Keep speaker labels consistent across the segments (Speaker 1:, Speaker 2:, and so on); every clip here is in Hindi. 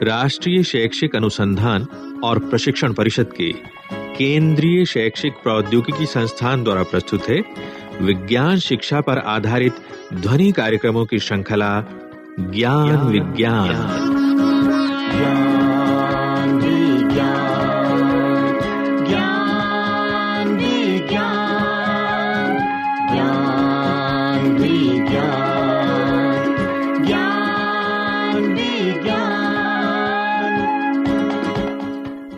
Speaker 1: राष्ट्रीय शैक्षिक अनुसंधान और प्रशिक्षण परिषद के केंद्रीय शैक्षिक प्रौद्योगिकी संस्थान द्वारा प्रस्तुत है विज्ञान शिक्षा पर आधारित ध्वनि कार्यक्रमों की श्रृंखला ज्ञान विज्ञान।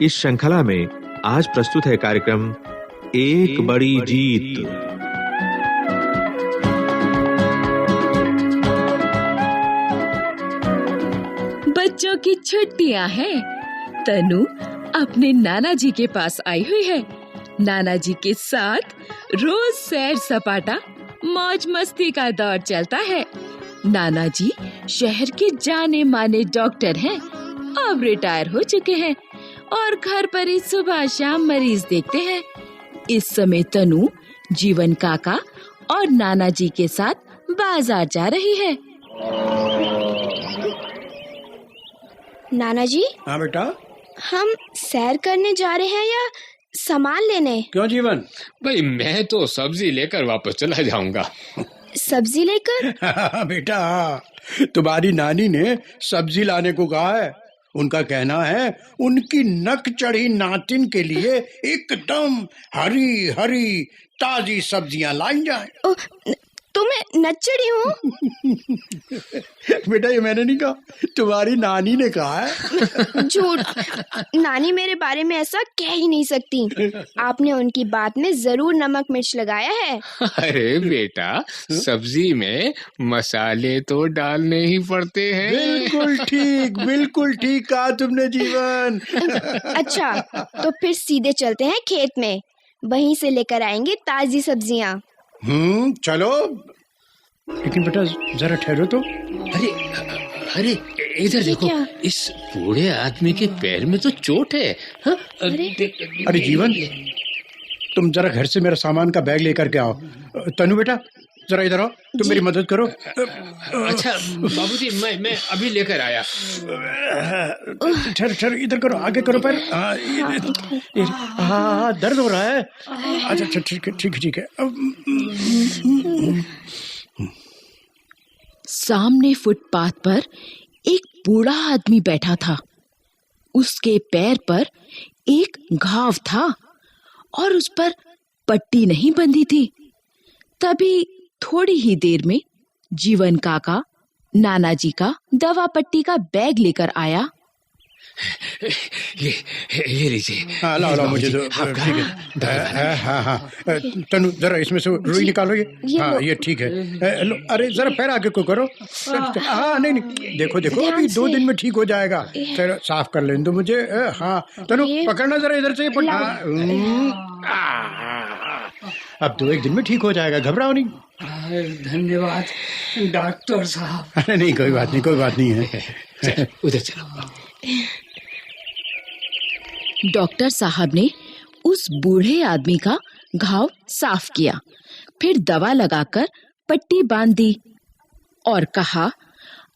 Speaker 1: इस श्रृंखला में आज प्रस्तुत है कार्यक्रम एक बड़ी जीत।
Speaker 2: बच्चों की छुट्टियां हैं। तनु अपने नाना जी के पास आई हुई है। नाना जी के साथ रोज सैर सपाटा मौज मस्ती का दौर चलता है। नाना जी शहर के जाने माने डॉक्टर हैं, अब रिटायर हो चुके हैं और घर पर ही सुबह शाम मरीज देखते हैं। इस समय तनु जीवन काका और नाना जी के साथ बाजार जा रही है।
Speaker 3: नाना जी।
Speaker 4: हाँ बेटा।
Speaker 3: हम सैर करने जा रहे हैं या सामान लेने?
Speaker 4: क्यों जीवन?
Speaker 5: भाई मैं तो सब्जी लेकर वापस चला जाऊंगा।
Speaker 3: सब्जी लेकर?
Speaker 4: बेटा तुम्हारी नानी ने सब्जी लाने को कहा है। उनका कहना है उनकी नक चढ़ी नातिन के लिए एकदम हरी हरी ताजी सब्जियां लाई जाए।
Speaker 3: तो मैं नचड़ी हूँ?
Speaker 4: बेटा ये मैंने नहीं कहा, तुम्हारी नानी ने कहा है।
Speaker 3: झूठ। नानी मेरे बारे में ऐसा कह ही नहीं सकती। आपने उनकी बात में जरूर नमक मिर्च लगाया है।
Speaker 5: अरे बेटा सब्जी में मसाले तो डालने ही पड़ते हैं।
Speaker 4: बिल्कुल ठीक कहा तुमने जीवन।
Speaker 3: अच्छा तो फिर सीधे चलते हैं खेत में, वहीं से लेकर आएंगे ताजी सब्जियाँ।
Speaker 4: चलो। लेकिन बेटा जरा ठहरो तो।
Speaker 5: अरे इधर देखो, इस बूढ़े आदमी के पैर में तो चोट है। हाँ?
Speaker 4: अरे जीवन तुम जरा घर से मेरा सामान का बैग लेकर के आओ। तनु बेटा जरा इधर आओ, तुम मेरी मदद करो।
Speaker 5: अच्छा बाबूजी मैं अभी लेकर आया।
Speaker 4: ठहर इधर करो, आगे करो पैर। हाँ दर्द हो रहा है। अच्छा ठीक है।
Speaker 2: सामने फुटपाथ पर एक बूढ़ा आदमी बैठा था। उसके पैर पर एक घाव था और उस पर पट्टी नहीं बंधी थी। तभी थोड़ी ही देर में जीवन काका नाना जी का दवा पट्टी का बैग लेकर आया।
Speaker 5: ये लीजिए।
Speaker 4: हाँ लाओ मुझे तो ठीक है। हाँ तनु जरा इसमें से रुई निकालो। ये हाँ ये ठीक है। लो अरे जरा पैर आगे को करो। हाँ नहीं देखो अभी 2 दिन में ठीक हो जाएगा। चलो साफ कर लेने दो मुझे। हाँ तनु पकड़ना जरा इधर से। अब 2-1 दिन में ठीक हो जाएगा, घबराओ नहीं।
Speaker 6: धन्यवाद डॉक्टर साहब।
Speaker 4: अरे नहीं कोई बात नहीं है।
Speaker 5: उधर चलो।
Speaker 2: डॉक्टर साहब ने उस बूढ़े आदमी का घाव साफ किया, फिर दवा लगाकर पट्टी बांध दी और कहा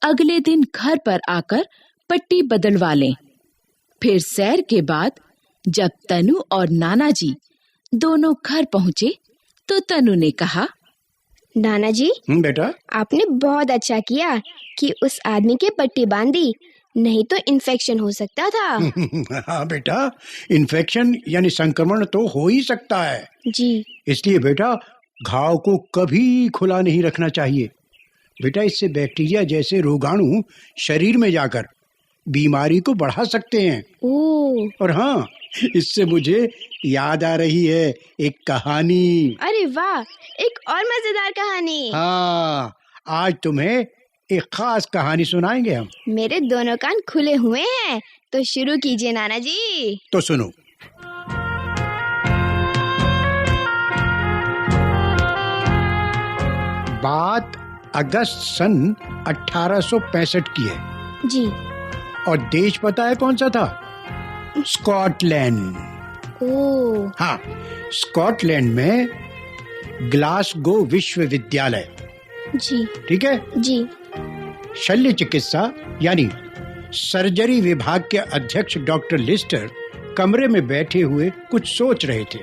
Speaker 2: अगले दिन घर पर आकर पट्टी बदलवा लें। फिर सैर के बाद जब तनु और नाना जी दोनों घर पहुँचे तो तनु ने कहा,
Speaker 3: नाना जी
Speaker 4: बेटा
Speaker 3: आपने बहुत अच्छा किया कि उस आदमी के पट्टी बांधी, नहीं तो इन्फेक्शन हो सकता था।
Speaker 4: हाँ बेटा इन्फेक्शन यानी संक्रमण तो हो ही सकता है
Speaker 3: जी।
Speaker 4: इसलिए बेटा घाव को कभी खुला नहीं रखना चाहिए। बेटा इससे बैक्टीरिया जैसे रोगाणु शरीर में जाकर बीमारी को बढ़ा सकते हैं। और हाँ इससे मुझे याद आ रही है एक कहानी।
Speaker 3: अरे वाह, एक और मजेदार कहानी।
Speaker 4: हाँ आज तुम्हें एक खास कहानी सुनाएंगे हम।
Speaker 3: मेरे दोनों कान खुले हुए हैं, तो शुरू कीजिए नाना जी।
Speaker 4: तो सुनो। बात अगस्त सन 1865 की है
Speaker 3: जी।
Speaker 4: और देश पता है कौन सा था? स्कॉटलैंड।
Speaker 3: ओह
Speaker 4: हाँ स्कॉटलैंड में ग्लासगो विश्वविद्यालय।
Speaker 3: जी
Speaker 4: ठीक है
Speaker 3: जी।
Speaker 4: शल्य चिकित्सा यानी सर्जरी विभाग के अध्यक्ष डॉक्टर लिस्टर कमरे में बैठे हुए कुछ सोच रहे थे।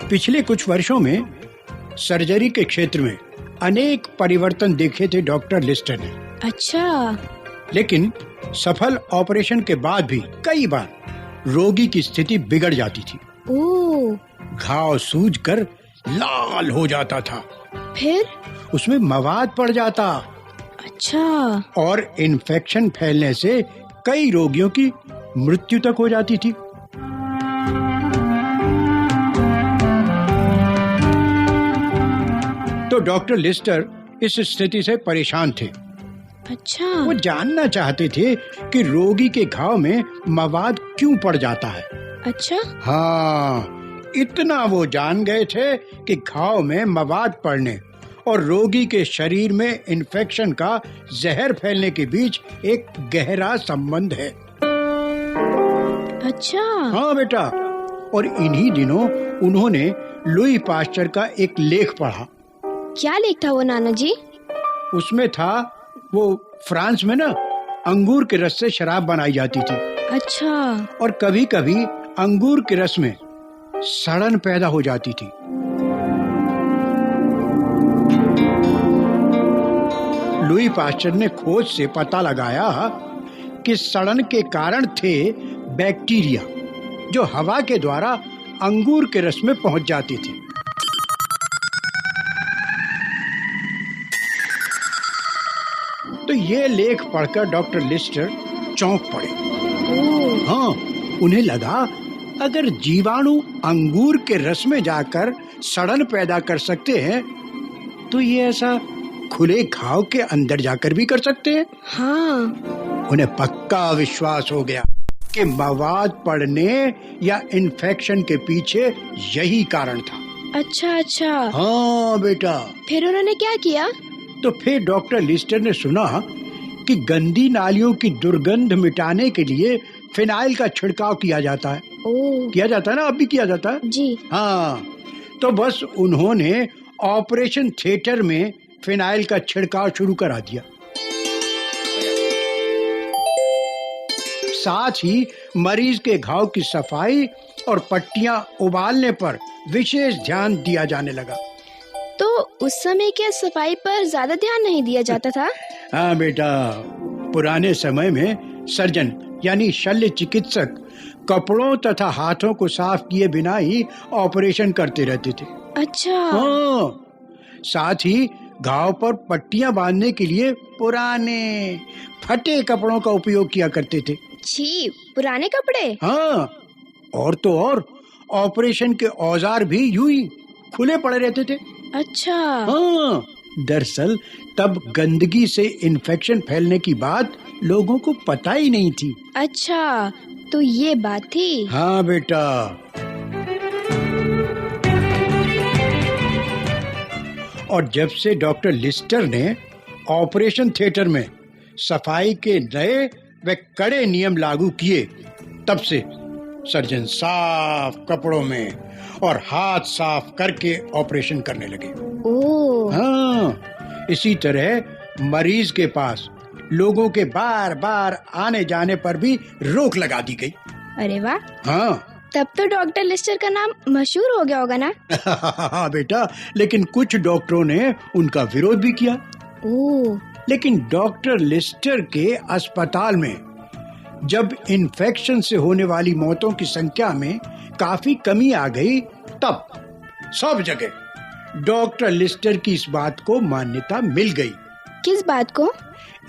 Speaker 4: पिछले कुछ वर्षों में सर्जरी के क्षेत्र में अनेक परिवर्तन देखे थे डॉक्टर लिस्टर ने।
Speaker 3: अच्छा।
Speaker 4: लेकिन सफल ऑपरेशन के बाद भी कई बार रोगी की स्थिति बिगड़ जाती थी।
Speaker 3: ओह।
Speaker 4: घाव सूजकर लाल हो जाता था,
Speaker 3: फिर
Speaker 4: उसमें मवाद पड़ जाता।
Speaker 3: अच्छा।
Speaker 4: और इन्फेक्शन फैलने से कई रोगियों की मृत्यु तक हो जाती थी। तो डॉक्टर लिस्टर इस स्थिति से परेशान थे।
Speaker 3: अच्छा।
Speaker 4: वो जानना चाहते थे कि रोगी के घाव में मवाद क्यों पड़ जाता है।
Speaker 3: अच्छा।
Speaker 4: हाँ, इतना वो जान गए थे कि घाव में मवाद पड़ने और रोगी के शरीर में इन्फेक्शन का जहर फैलने के बीच एक गहरा संबंध है।
Speaker 3: अच्छा।
Speaker 4: हाँ बेटा, और इन्हीं दिनों उन्होंने लुई पास्चर का एक लेख पढ़ा।
Speaker 3: क्या लेख था वो नाना जी?
Speaker 4: उसमें था वो फ्रांस में ना अंगूर के रस से शराब बनाई जाती थी।
Speaker 3: अच्छा।
Speaker 4: और कभी कभी अंगूर के रस में सड़न पैदा हो जाती थी। लुई पास्चर ने खोज से पता लगाया कि सड़न के कारण थे बैक्टीरिया जो हवा के द्वारा अंगूर के रस में पहुंच जाते थे। तो ये लेख पढ़कर डॉक्टर लिस्टर चौंक पड़े। हाँ, उन्हें लगा अगर जीवाणु अंगूर के रस में जाकर सड़न पैदा कर सकते हैं तो ये ऐसा खुले घाव के अंदर जाकर भी कर सकते हैं।
Speaker 3: हाँ।
Speaker 4: उन्हें पक्का विश्वास हो गया कि मवाद पड़ने या इन्फेक्शन के पीछे यही कारण था।
Speaker 3: अच्छा अच्छा।
Speaker 4: हाँ बेटा।
Speaker 3: फिर उन्होंने क्या किया?
Speaker 4: तो फिर डॉक्टर लिस्टर ने सुना कि गंदी नालियों की दुर्गंध मिटाने के लिए फिनाइल का छिड़काव किया जाता है।
Speaker 3: ओह।
Speaker 4: किया जाता है ना, अब भी किया जाता है
Speaker 3: जी।
Speaker 4: हाँ, तो बस उन्होंने ऑपरेशन थिएटर में फिनाइल का छिड़काव शुरू करा दिया। साथ ही मरीज के घाव की सफाई और पट्टियां उबालने पर विशेष ध्यान दिया जाने लगा।
Speaker 3: तो उस समय क्या सफाई पर ज्यादा ध्यान नहीं दिया जाता था?
Speaker 4: हाँ बेटा, पुराने समय में सर्जन यानी शल्य चिकित्सक कपड़ों तथा हाथों को साफ किए बिना ही ऑपरेशन करते रहते थे।
Speaker 3: अच्छा।
Speaker 4: हाँ, साथ ही घाव पर पट्टियां बांधने के लिए पुराने फटे कपड़ों का उपयोग किया करते थे।
Speaker 3: छी, पुराने कपड़े?
Speaker 4: हाँ, और तो और ऑपरेशन के औजार भी यूं ही खुले पड़े रहते थे।
Speaker 3: अच्छा।
Speaker 4: हाँ, दरअसल तब गंदगी से इन्फेक्शन फैलने की बात लोगों को पता ही नहीं थी।
Speaker 3: अच्छा, तो ये बात थी।
Speaker 4: हाँ बेटा। और जब से डॉक्टर लिस्टर ने ऑपरेशन थिएटर में सफाई के नए व कड़े नियम लागू किए, तब से सर्जन साफ कपड़ों में और हाथ साफ करके ऑपरेशन करने लगे।
Speaker 3: ओह।
Speaker 4: हाँ, इसी तरह मरीज के पास लोगों के बार बार आने जाने पर भी रोक लगा दी गई।
Speaker 3: अरे वाह।
Speaker 4: हाँ,
Speaker 3: तब तो डॉक्टर लिस्टर का नाम मशहूर हो गया होगा ना?
Speaker 4: हाँ बेटा, लेकिन कुछ डॉक्टरों ने उनका विरोध भी किया।
Speaker 3: ओह।
Speaker 4: लेकिन डॉक्टर लिस्टर के अस्पताल में जब इन्फेक्शन से होने वाली मौतों की संख्या में काफी कमी आ गई, तब सब जगह डॉक्टर लिस्टर की इस बात को मान्यता मिल गई।
Speaker 3: किस बात को?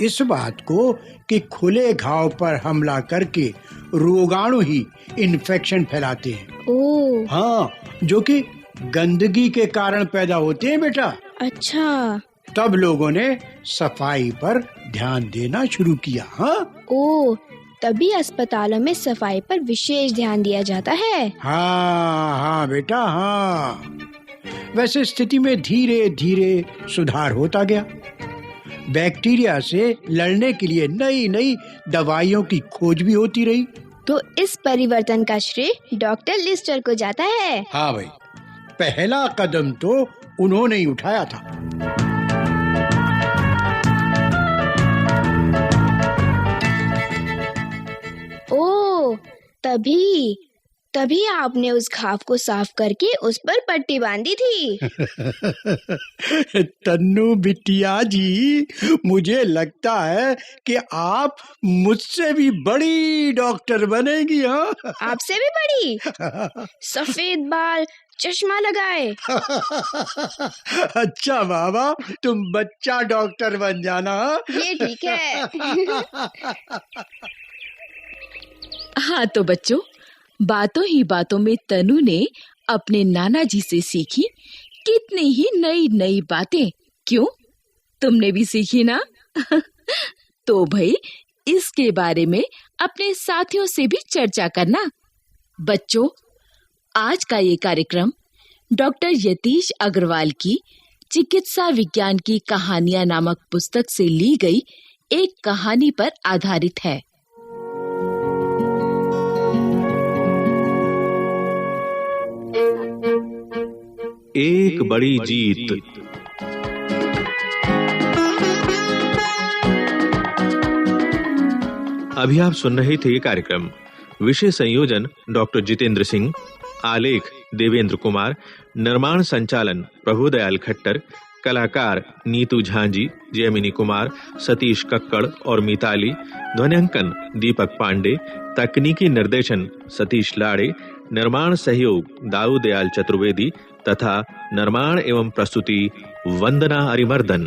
Speaker 4: इस बात को कि खुले घाव पर हमला करके रोगाणु ही इन्फेक्शन फैलाते हैं।
Speaker 3: ओह।
Speaker 4: हाँ, जो कि गंदगी के कारण पैदा होते हैं बेटा।
Speaker 3: अच्छा।
Speaker 4: तब लोगों ने सफाई पर ध्यान देना शुरू किया। हाँ।
Speaker 3: ओह, तभी अस्पतालों में सफाई पर विशेष ध्यान दिया जाता है।
Speaker 4: हाँ हाँ बेटा, हाँ। वैसे स्थिति में धीरे धीरे सुधार होता गया। बैक्टीरिया से लड़ने के लिए नई नई दवाइयों की खोज भी होती रही।
Speaker 3: तो इस परिवर्तन का श्रेय डॉक्टर लिस्टर को जाता है।
Speaker 4: हाँ भाई, पहला कदम तो उन्होंने ही उठाया था।
Speaker 3: तभी आपने उस घाव को साफ करके उस पर पट्टी बांधी थी।
Speaker 4: तन्नू बिटिया जी, मुझे लगता है कि आप मुझसे भी बड़ी डॉक्टर बनेगी। हाँ,
Speaker 3: आपसे भी बड़ी? सफेद बाल, चश्मा लगाए।
Speaker 4: अच्छा बाबा, तुम बच्चा डॉक्टर बन जाना।
Speaker 3: ये ठीक है।
Speaker 2: हाँ तो बच्चों, बातों ही बातों में तनु ने अपने नाना जी से सीखी कितनी ही नई नई बातें। क्यों, तुमने भी सीखी ना? तो भाई इसके बारे में अपने साथियों से भी चर्चा करना। बच्चों, आज का ये कार्यक्रम डॉक्टर यतीश अग्रवाल की चिकित्सा विज्ञान की कहानियां नामक पुस्तक से ली गई एक कहानी पर आधारित है।
Speaker 1: एक बड़ी जीत। अभी आप सुन रहे थे ये कार्यक्रम। विषय संयोजन डॉक्टर जितेंद्र सिंह, आलेख देवेंद्र कुमार, निर्माण संचालन प्रभुदयाल खट्टर, कलाकार नीतू झांजी, जयमिनी कुमार, सतीश कक्कड़ और मिताली, ध्वन्यांकन दीपक पांडे, तकनीकी निर्देशन सतीश लाड़े, निर्माण सहयोग दाऊ दयाल चतुर्वेदी तथा निर्माण एवं प्रस्तुति वंदना अरिमर्दन।